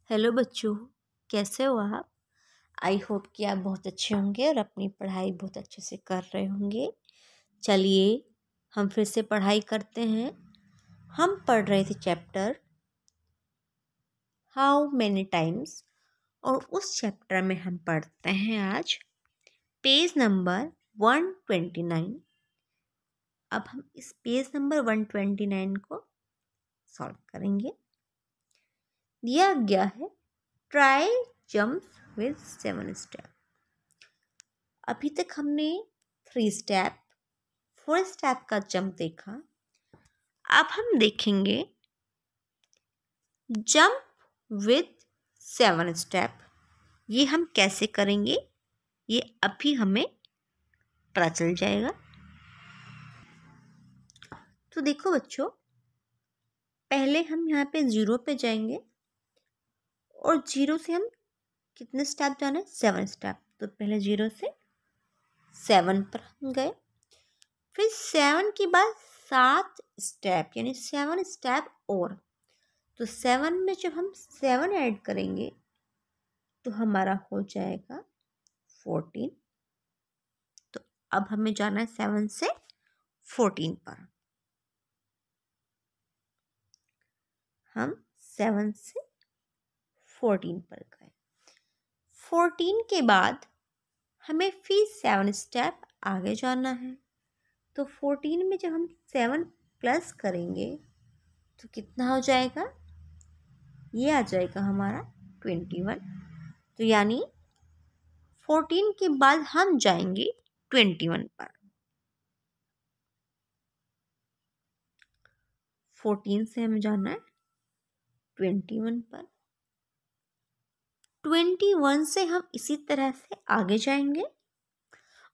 Hello बच्चों, कैसे हो आप। आई होप कि आप बहुत अच्छे होंगे और अपनी पढ़ाई बहुत अच्छे से कर रहे होंगे। चलिए हम फिर से पढ़ाई करते हैं। हम पढ़ रहे थे चैप्टर हाउ मैनी टाइम्स और उस चैप्टर में हम पढ़ते हैं आज पेज नंबर 129। अब हम इस पेज नंबर 129 को सॉल्व करेंगे। दिया गया है ट्राई जंप्स विद 7 स्टेप। अभी तक हमने 3 स्टेप 4 स्टेप का जंप देखा। अब हम देखेंगे जंप विद 7 स्टेप। ये हम कैसे करेंगे ये अभी हमें पता चल जाएगा। तो देखो बच्चों, पहले हम यहाँ पे 0 पे जाएंगे और 0 से हम कितने स्टेप जाना है 7 स्टेप। तो पहले 0 से 7 पर हम गए, फिर 7 के बाद 7 स्टेप यानी 7 स्टेप और। तो 7 में जब हम 7 ऐड करेंगे तो हमारा हो जाएगा 14। तो अब हमें जाना है 7 से 14 पर। हम 7 से 14 पर गए। 14 के बाद हमें फिर 7 स्टेप आगे जाना है। तो 14 में जब हम 7 प्लस करेंगे तो कितना हो जाएगा, ये आ जाएगा हमारा 21। तो यानी 14 के बाद हम जाएंगे 21 पर। 14 से हमें जाना है 21 पर। 21 से हम इसी तरह से आगे जाएंगे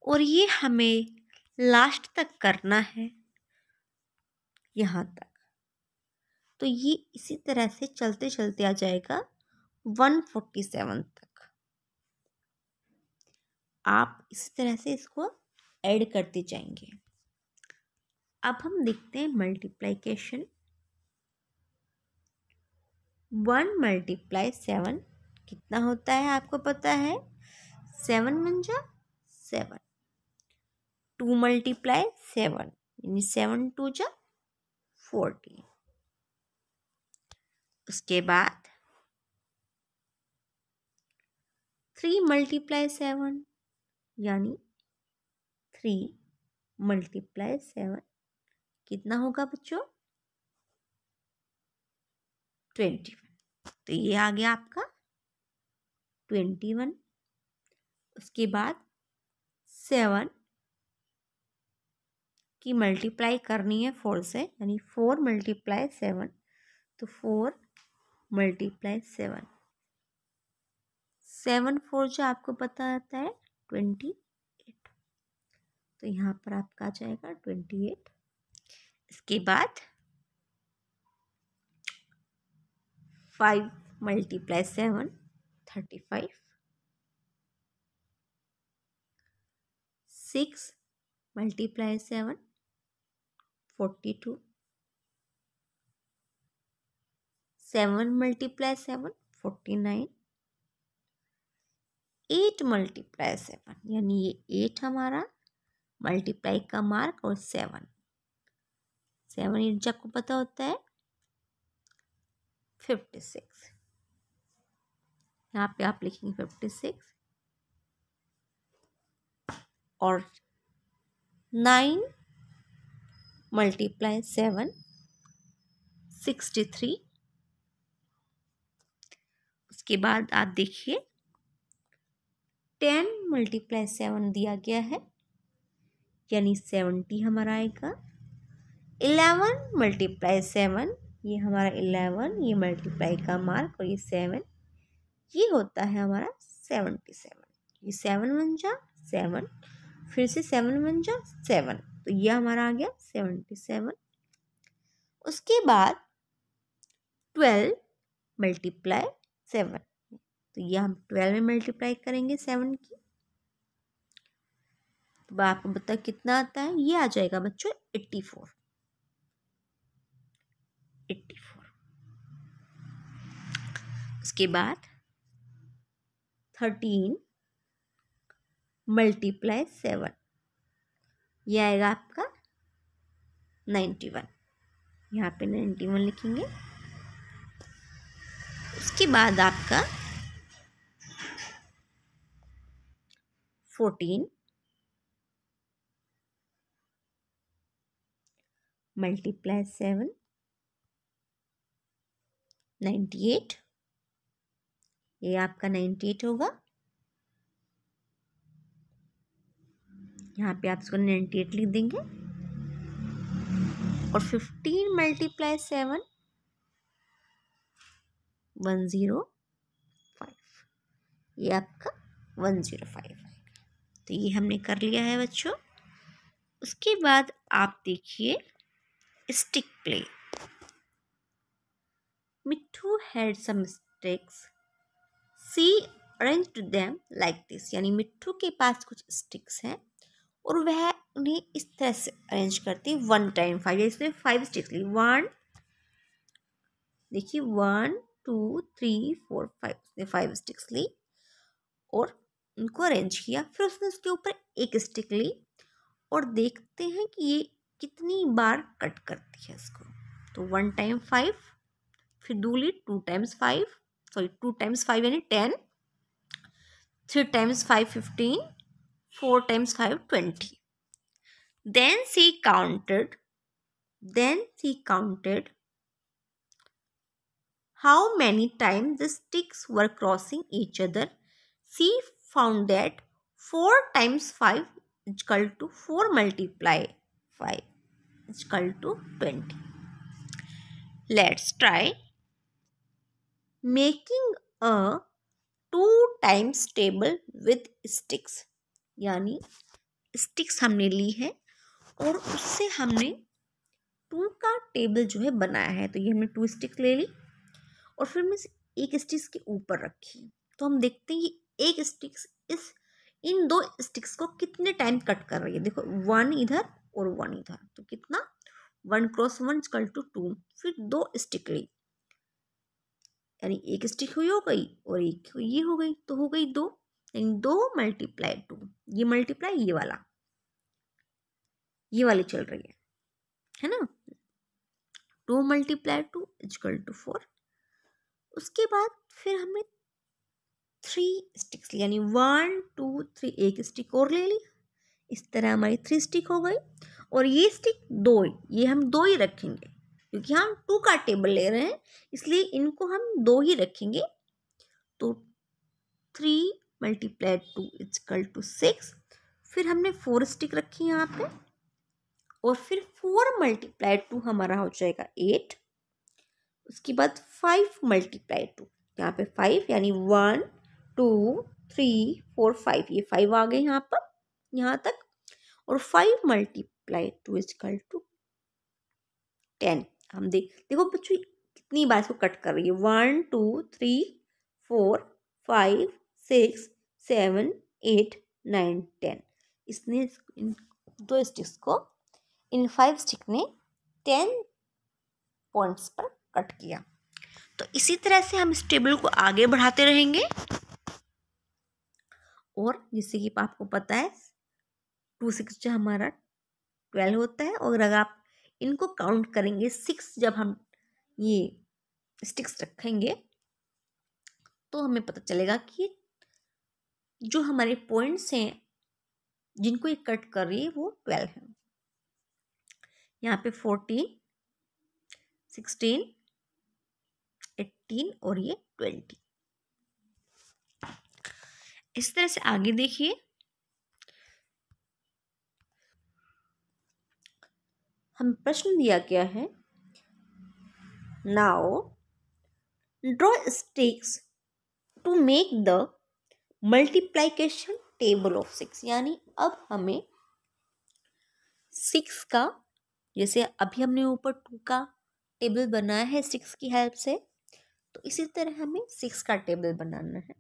और ये हमें लास्ट तक करना है, यहाँ तक। तो ये इसी तरह से चलते चलते आ जाएगा 147 तक। आप इसी तरह से इसको ऐड करते जाएंगे। अब हम देखते हैं मल्टीप्लिकेशन। 1 × 7 कितना होता है आपको पता है, 7 × 7। 2 × 7 यानी 7 × 2 = 14। उसके बाद 3 × 7 यानी 3 × 7 कितना होगा बच्चों, 21। तो ये आ गया आपका 21। उसके बाद 7 की मल्टीप्लाई करनी है 4 से, यानी 4 × 7। तो 4 × 7, 7 4 जो आपको पता आता है 28। तो यहाँ पर आपका आ जाएगा 28। इसके बाद 5 × 7 35। 6 × 7 42। 7 × 7 49। 8 × 7 यानी ये 8 हमारा मल्टीप्लाई का मार्क और 7 8 आपको पता होता है 56। यहाँ पे आप लिखेंगे 56 और 9 × 7 63। उसके बाद आप देखिए 10 × 7 दिया गया है यानी 70 हमारा आएगा। 11 × 7 ये हमारा 11, ये मल्टीप्लाई का मार्क और ये 7, ये होता है हमारा 77। ये 7 × 7, फिर से 7 × 7, तो ये हमारा आ गया 77। उसके बाद 12 × 7, तो ये हम 12 में मल्टीप्लाई करेंगे 7 की। तो आपको बता कितना आता है, ये आ जाएगा बच्चों 84। उसके बाद 13 मल्टीप्लाई 7, ये आएगा आपका 91। यहाँ पे 91 लिखेंगे। उसके बाद आपका 14 मल्टीप्लाई 7, 98, ये आपका 98 होगा। यहाँ पे आप इसको 98 लिख देंगे। और 15 मल्टीप्लाई 7, 105, ये आपका 105। तो ये हमने कर लिया है बच्चों। उसके बाद आप देखिए stick play. Mitthu had some sticks, she arranged them like this, यानी मिट्ठू के पास कुछ स्टिक्स हैं और वह उन्हें इस तरह से अरेंज करती 1 टाइम 5, इसमें 5 स्टिक्स ली। 1, देखिए 1 2 3 4 5, उसने 5 स्टिक्स ली और उनको अरेंज किया। फिर उसने उसके ऊपर एक स्टिक ली और देखते हैं कि ये कितनी बार कट करती है इसको। तो 1 टाइम 5, फिर 2 ली, 2 टाइम्स 5, सॉरी 2 टाइम्स 5 यानी 10, 3 times 5 15, 4 times 5 20। Then she counted how many times the sticks were crossing each other. She found that 4 times 5 is equal to 4 multiply 5 is equal to 20. Let's try making a 2 times table with sticks. यानी sticks हमने ली है और उससे हमने 2 का table जो है बनाया है। तो ये हमने 2 स्टिक्स ले ली और फिर हमने एक स्टिक्स के ऊपर रखी। तो हम देखते हैं कि एक स्टिक्स इन 2 स्टिक्स को कितने टाइम कट कर रही है। देखो 1 इधर और 1 इधर, तो कितना 1 क्रॉस 1 इक्वल टू 2। फिर 2 स्टिक ली, यानी एक स्टिक हुई हो गई और एक ये हो गई, तो हो गई 2, यानी 2 मल्टीप्लाई 2, ये मल्टीप्लाई ये वाली चल रही है ना। 2 मल्टीप्लाई 2 इक्वल टू 4। उसके बाद फिर हमने 3 स्टिक्स ली, यानी 1 2 3, एक स्टिक और ले ली। इस तरह हमारी 3 स्टिक हो गई। और ये स्टिक 2, ये हम 2 ही रखेंगे क्योंकि हम 2 का टेबल ले रहे हैं, इसलिए इनको हम 2 ही रखेंगे। तो 3 मल्टीप्लाई 2 इक्वल टू 6। फिर हमने 4 स्टिक रखी यहाँ पे और फिर 4 मल्टीप्लाई 2 हमारा हो जाएगा 8। उसके बाद 5 मल्टीप्लाई 2, यहाँ पे 5 यानी 1 2 3 4 5, ये 5 आ गए यहाँ पर, यहाँ तक। और 5 मल्टीप्लाई 2 इक्वल टू 10। हम देखो बच्चों कितनी बार इसको कट कर रही है। 1 2 3 4 5 6 7 8 9 10, इसने इन 2 स्टिक्स को इन 5 स्टिक ने 10 पॉइंट्स पर कट किया। तो इसी तरह से हम इस टेबल को आगे बढ़ाते रहेंगे। और जिससे कि आपको पता है 2 6 जो हमारा 12 होता है। और अगर आप इनको काउंट करेंगे 6 जब हम ये स्टिक्स रखेंगे तो हमें पता चलेगा कि जो हमारे पॉइंट्स हैं जिनको ये कट कर रही है वो 12 है। यहाँ पे 14 16 18 और ये 20। इस तरह से आगे देखिए, हम प्रश्न दिया गया है, now draw sticks to make the multiplication table of 6। यानी अब हमें 6 का, जैसे अभी हमने ऊपर 2 का टेबल बनाया है 6 की हेल्प से, तो इसी तरह हमें 6 का टेबल बनाना है।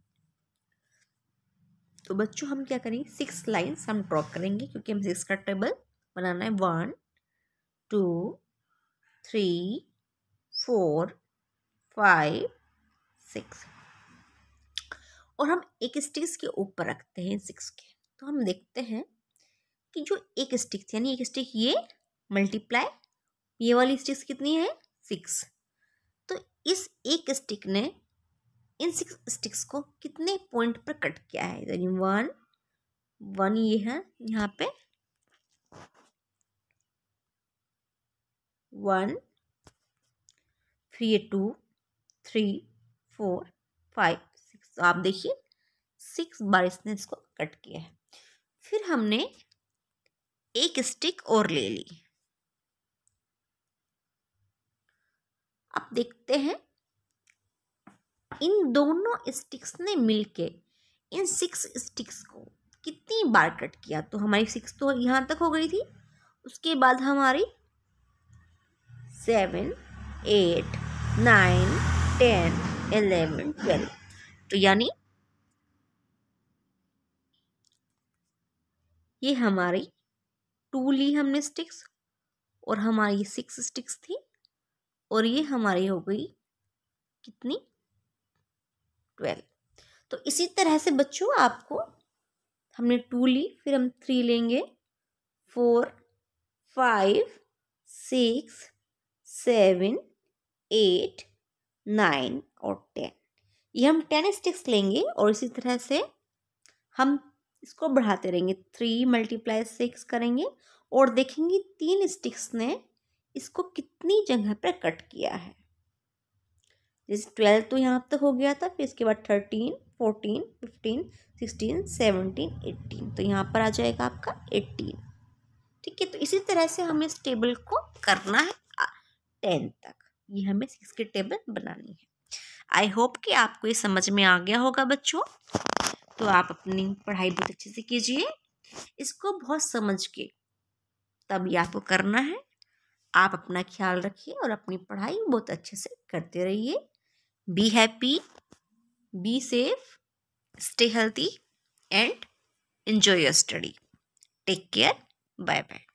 तो बच्चों हम क्या करेंगे, 6 लाइन्स हम ड्रॉ करेंगे क्योंकि हम 6 का टेबल बनाना है। 1 2 3 4 5 6 और हम एक स्टिक्स के ऊपर रखते हैं 6 के, तो हम देखते हैं कि जो एक स्टिक यानी एक स्टिक ये मल्टीप्लाई ये वाली स्टिक्स कितनी है 6, तो इस एक स्टिक ने इन 6 स्टिक्स को कितने पॉइंट पर कट किया है, यानी 1 ये है यहाँ पे 1, फिर ये 2, 3, 4, 5, 6, तो आप देखिए 6 बार इसने इसको कट किया है। फिर हमने एक स्टिक और ले ली, अब देखते हैं इन दोनों स्टिक्स ने मिलके इन 6 स्टिक्स को कितनी बार कट किया। तो हमारी 6 तो यहाँ तक हो गई थी, उसके बाद हमारी 7, 8, 9, 10, 11, 12, तो यानी ये हमारी 2 ली हमने स्टिक्स और हमारी 6 स्टिक्स थी और ये हमारी हो गई कितनी 12। तो इसी तरह से बच्चों आपको हमने 2 ली, फिर हम 3 लेंगे, 4, 5, 6, 7, 8, 9 और 10, ये हम 10 स्टिक्स लेंगे और इसी तरह से हम इसको बढ़ाते रहेंगे, 3 × 6 करेंगे और देखेंगे 3 स्टिक्स ने इसको कितनी जगह पर कट किया है। जैसे 12 तो यहाँ तक हो गया था, फिर इसके बाद 13, 14, 15, 16, 17, 18, तो यहाँ पर आ जाएगा आपका 18। ठीक है, तो इसी तरह से हमें इस टेबल को करना है 10 तक, ये हमें 6 की टेबल बनानी है। आई होप कि आपको ये समझ में आ गया होगा बच्चों। तो आप अपनी पढ़ाई बहुत अच्छे से कीजिए, इसको बहुत समझ के तभी आपको करना है। आप अपना ख्याल रखिए और अपनी पढ़ाई बहुत अच्छे से करते रहिए। Be happy, be safe, stay healthy and enjoy your study. Take care. Bye bye.